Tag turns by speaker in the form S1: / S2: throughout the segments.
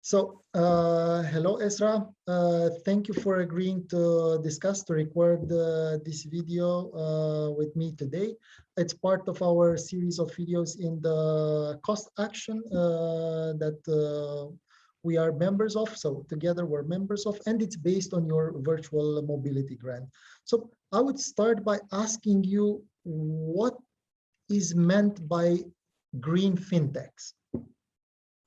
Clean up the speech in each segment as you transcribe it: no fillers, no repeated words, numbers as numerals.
S1: Hello, Esra. Thank you for agreeing to record this video with me today. It's part of our series of videos in the cost action that we are members of. So together we're members of, and it's based on your virtual mobility grant. So I would start by asking you what is meant by green fintechs.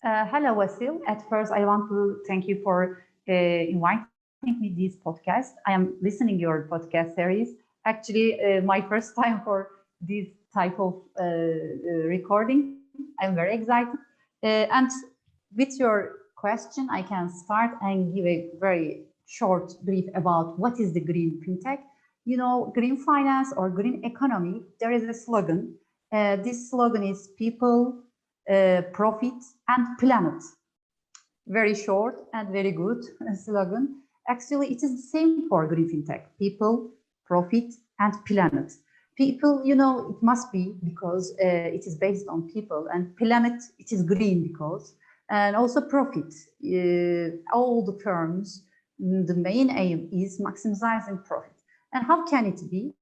S2: Hello, Wasil. At first, I want to thank you for inviting me this podcast. I am listening your podcast series. Actually, my first time for this type of recording. I'm very excited. And with your question, I can start and give a very short brief about what is the green fintech. You know, green finance or green economy, there is a slogan. This slogan is people, profit and planet. Very short and very good slogan. Actually, it is the same for green fintech. People, profit and planet. People, you know, it must be because it is based on people, and planet, it is green because, and also profit. All the firms, the main aim is maximizing profit. And how can it be?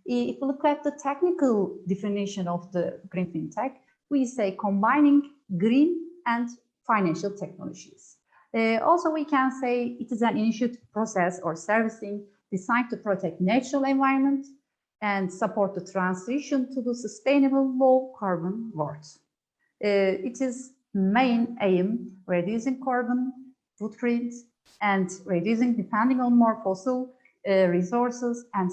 S2: If you look at the technical definition of the green fintech, we say combining green and financial technologies. Also, we can say it is an initiative process or servicing designed to protect natural environment and support the transition to the sustainable low carbon world. It is main aim reducing carbon footprint and reducing depending on more fossil resources and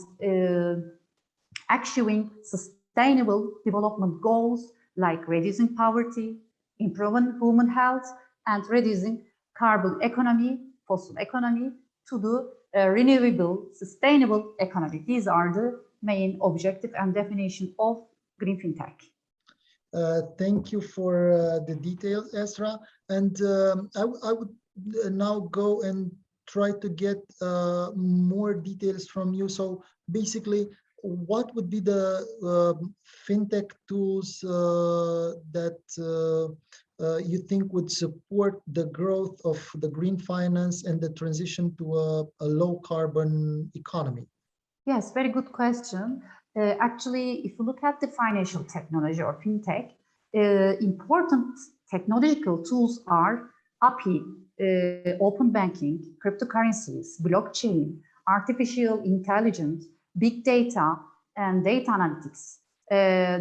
S2: achieving sustainable development goals like reducing poverty, improving human health, and reducing carbon economy, fossil economy to the renewable, sustainable economy. These are the main objective and definition of green fintech.
S1: Thank you for the details, Esra. And I would now go and try to get more details from you. So basically, what would be the fintech tools that you think would support the growth of the green finance and the transition to a low carbon economy?
S2: Yes, very good question. Actually, if you look at the financial technology or fintech, important technological tools are API, open banking, cryptocurrencies, blockchain, artificial intelligence, big data, and data analytics.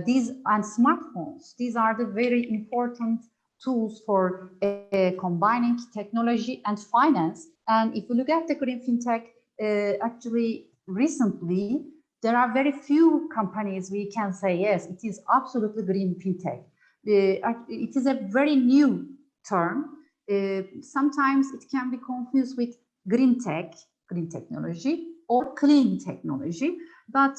S2: These and smartphones, these are the very important tools for combining technology and finance. And if you look at the green fintech, actually recently, there are very few companies we can say, yes, it is absolutely green fintech. It is a very new term. Sometimes it can be confused with green tech, green technology, or clean technology. But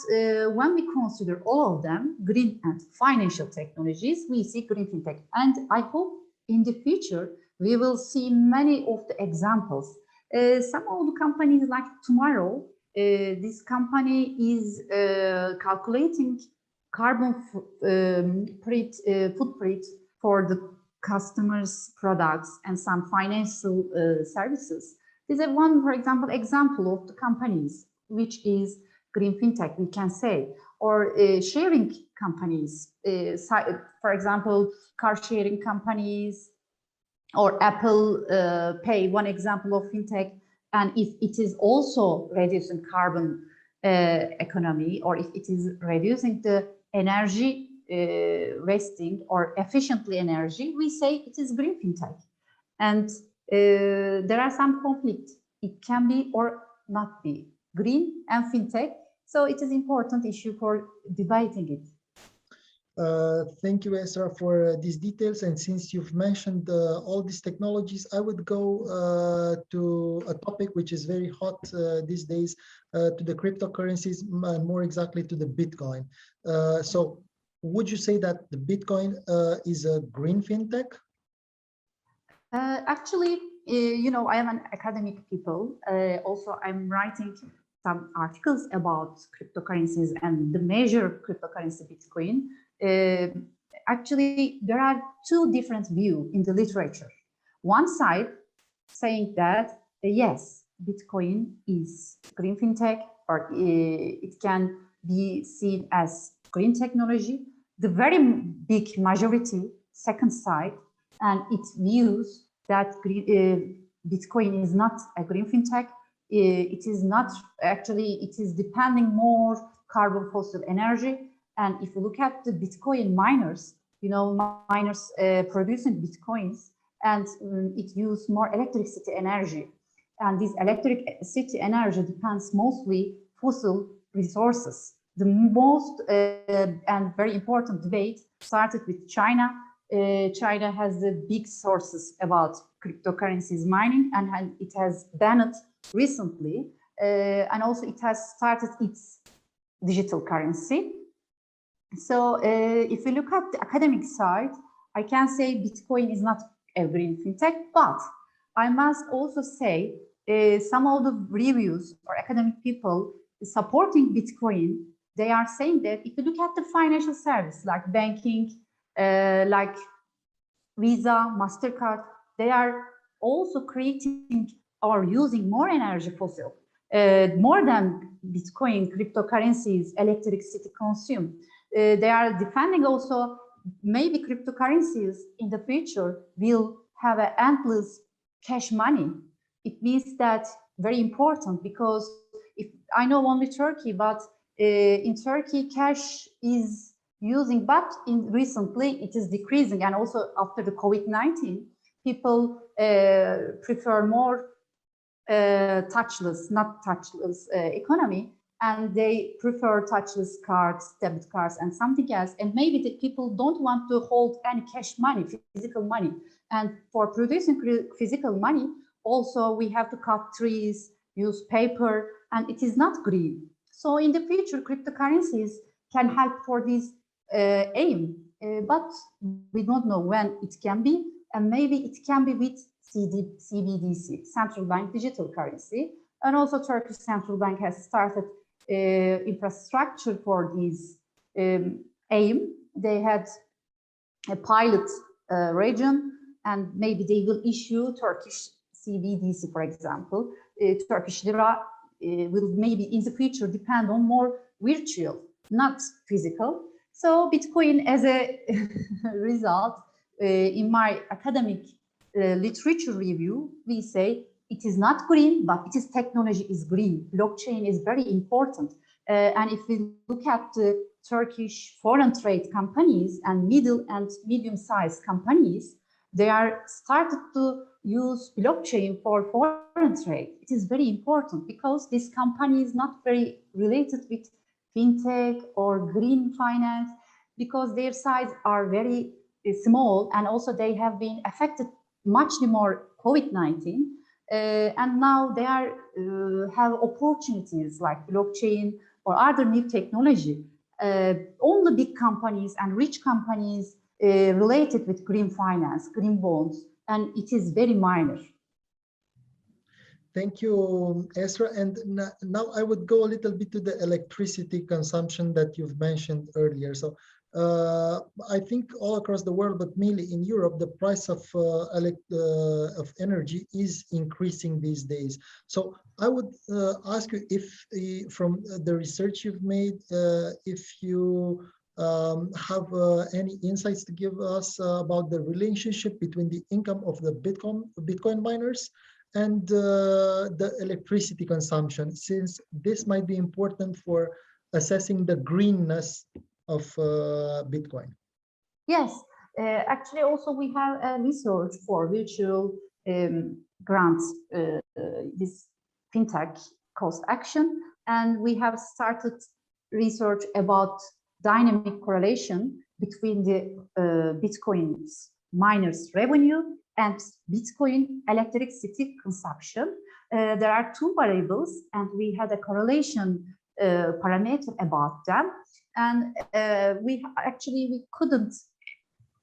S2: when we consider all of them, green and financial technologies, we see green fintech. And I hope in the future, we will see many of the examples. Some of the companies like tomorrow, this company is calculating carbon footprint for the customers' products and some financial services. This is one, for example, of the companies, which is green fintech, we can say, or sharing companies, for example, car sharing companies, or Apple Pay, one example of fintech. And if it is also reducing carbon economy, or if it is reducing the energy wasting or efficiently energy, we say it is green fintech. And there are some conflicts. It can be or not be green and fintech. So it is important issue for debating it.
S1: Thank you, Esra, for these details. And since you've mentioned all these technologies, I would go to a topic which is very hot these days, to the cryptocurrencies, and more exactly to the Bitcoin. So would you say that the Bitcoin is a green fintech?
S2: Actually, you know, I am an academic people. Also, I'm writing some articles about cryptocurrencies and the major cryptocurrency Bitcoin. Actually, there are two different views in the literature. One side saying that yes, Bitcoin is green fintech, or it can be seen as green technology. The very big majority, second side, and it views that Bitcoin is not a green fintech. It is not actually, it is depending more carbon fossil energy. And if you look at the Bitcoin miners, you know, miners producing Bitcoins, and it uses more electricity energy. And this electricity energy depends mostly fossil resources. The most and very important debate started with China. China has the big sources about cryptocurrencies mining, and it has banned recently. And also it has started its digital currency. So if you look at the academic side, I can say Bitcoin is not a green fintech, but I must also say some of the reviews or academic people supporting Bitcoin, they are saying that if you look at the financial service like banking, like Visa, MasterCard, they are also creating or using more energy fossil, more than Bitcoin cryptocurrencies electricity consume. They are defending also maybe cryptocurrencies in the future will have an endless cash money. It means that very important, because if I know only Turkey, but in Turkey cash is using, but in recently it is decreasing, and also after the COVID-19, people prefer more touchless, not touchless economy, and they prefer touchless cards, debit cards, and something else. And maybe the people don't want to hold any cash money, physical money. And for producing physical money, also we have to cut trees, use paper, and it is not green. So in the future, cryptocurrencies can help for this aim, but we don't know when it can be, and maybe it can be with CBDC, Central Bank Digital Currency. And also Turkish Central Bank has started infrastructure for this aim. They had a pilot region, and maybe they will issue Turkish CBDC, for example. Turkish lira will maybe in the future depend on more virtual, not physical. So Bitcoin, as a result, in my academic literature review, we say it is not green, but its technology is green. Blockchain is very important. And if we look at the Turkish foreign trade companies and middle and medium-sized companies, they are started to use blockchain for foreign trade. It is very important because this company is not very related with fintech or green finance, because their size are very small, and also they have been affected much more COVID-19. And now they are have opportunities like blockchain or other new technology. Only big companies and rich companies related with green finance, green bonds, and it is very minor.
S1: Thank you, Esra. And now I would go a little bit to the electricity consumption that you've mentioned earlier. So I think all across the world, but mainly in Europe, the price of energy is increasing these days. So I would ask you if, from the research you've made, if you have any insights to give us about the relationship between the income of the Bitcoin miners and the electricity consumption, since this might be important for assessing the greenness of Bitcoin.
S2: Yes, actually also we have a research for virtual grants, this fintech cost action, and we have started research about dynamic correlation between the Bitcoin's miners' revenue and Bitcoin electricity consumption. There are two variables, and we had a correlation parameter about them. And we couldn't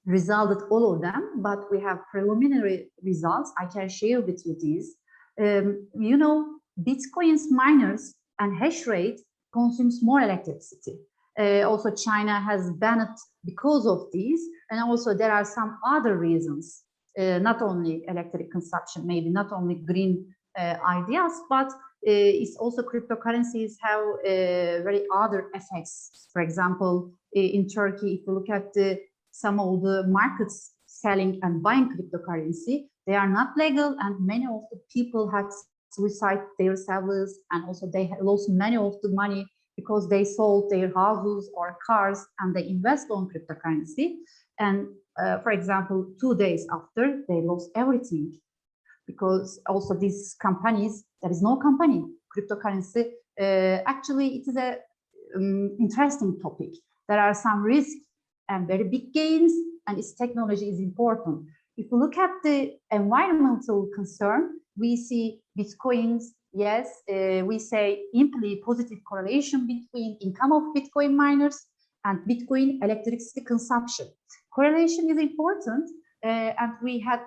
S2: resolve all of them, but we have preliminary results. I can share with you these. You know, Bitcoin's miners and hash rate consumes more electricity. Also, China has banned because of these, and also there are some other reasons. not only electric consumption, maybe not only green ideas, but it's also cryptocurrencies have very other effects. For example, in Turkey, if you look at some of the markets selling and buying cryptocurrency, they are not legal, and many of the people had suicide themselves, and also they lost many of the money because they sold their houses or cars and they invest on cryptocurrency. And for example, 2 days after, they lost everything, because also these companies, there is no company, cryptocurrency. Actually, it is a interesting topic. There are some risks and very big gains, and its technology is important. If you look at the environmental concern, we see Bitcoins, yes, we say imply positive correlation between income of Bitcoin miners and Bitcoin electricity consumption. Correlation is important, and we had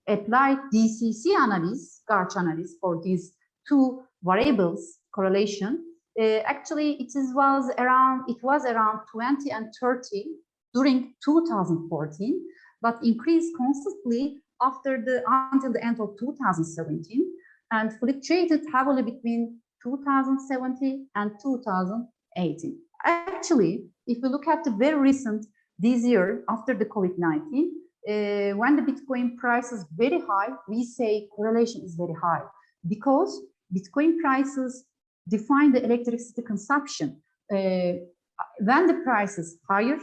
S2: applied DCC analysis, GARCH analysis for these two variables correlation. Actually, it was around 20 and 30 during 2014, but increased constantly until the end of 2017, and fluctuated heavily between 2017 and 2018. Actually, if we look at the very recent, this year after the COVID-19, when the Bitcoin price is very high, we say correlation is very high, because Bitcoin prices define the electricity consumption. When the price is higher,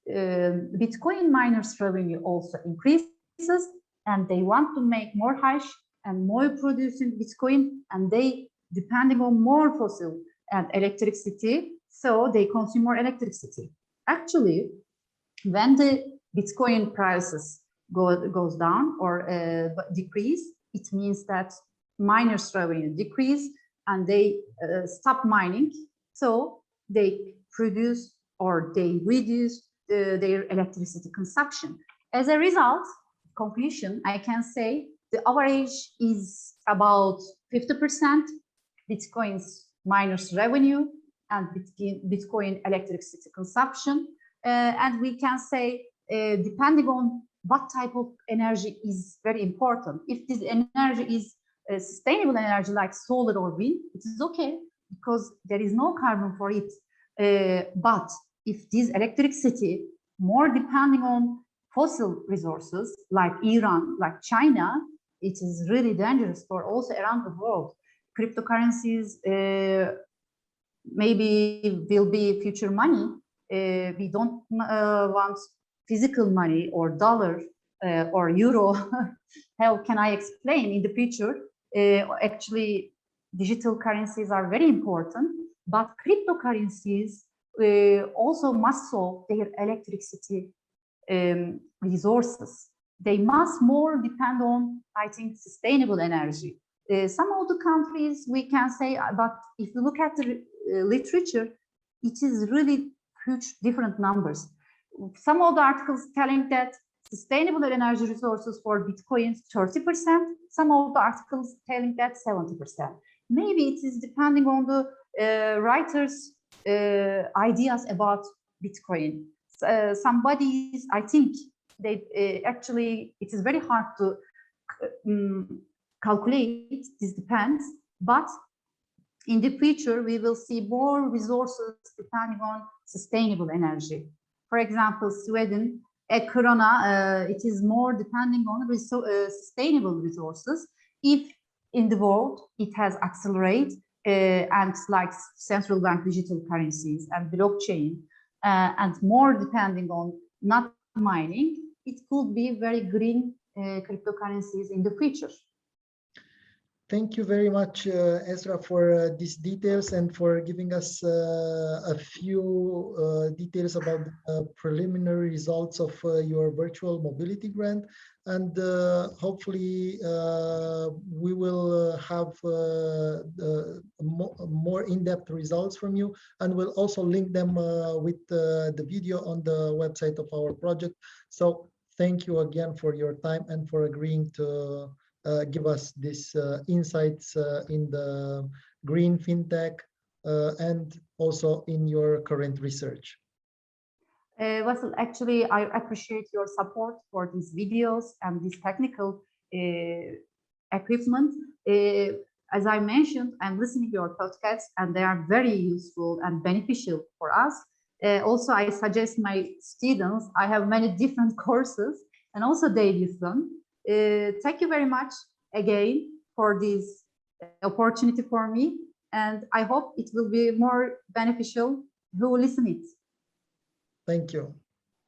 S2: Bitcoin miners' revenue also increases, and they want to make more hash and more producing Bitcoin, and they depending on more fossil and electricity, so they consume more electricity. Actually, when the Bitcoin prices goes down or decrease, it means that miners' revenue decrease and they stop mining, so they produce or they reduce their electricity consumption. As a result, conclusion, I can say the average is about 50% Bitcoin's miners' revenue and Bitcoin electricity consumption. And we can say, depending on what type of energy is very important. If this energy is sustainable energy like solar or wind, it is okay because there is no carbon for it. But if this electricity more depending on fossil resources like Iran, like China, it is really dangerous for also around the world. Cryptocurrencies maybe will be future money. We don't want physical money or dollar or euro. How can I explain in the future? Actually, digital currencies are very important, but cryptocurrencies also must solve their electricity resources. They must more depend on, I think, sustainable energy. Some of the countries we can say, but if you look at the literature, it is really huge different numbers. Some of the articles telling that sustainable energy resources for Bitcoins 30%, some of the articles telling that 70%. Maybe it is depending on the writers' ideas about Bitcoin. Somebody's, I think, they actually, it is very hard to calculate, this depends, but in the future, we will see more resources depending on sustainable energy. For example, Sweden, Corona, it is more depending on sustainable resources. If in the world it has accelerated and like central bank digital currencies and blockchain and more depending on not mining, it could be very green cryptocurrencies in the future.
S1: Thank you very much, Esra, for these details and for giving us a few details about the preliminary results of your virtual mobility grant. And hopefully we will have more in-depth results from you, and we'll also link them with the video on the website of our project. So thank you again for your time and for agreeing to give us these insights in the green fintech and also in your current research.
S2: Wasil, actually, I appreciate your support for these videos and this technical equipment. As I mentioned, I'm listening to your podcasts and they are very useful and beneficial for us. Also, I suggest my students, I have many different courses and also they listen. Thank you very much again for this opportunity for me. And I hope it will be more beneficial who listen it.
S1: Thank you.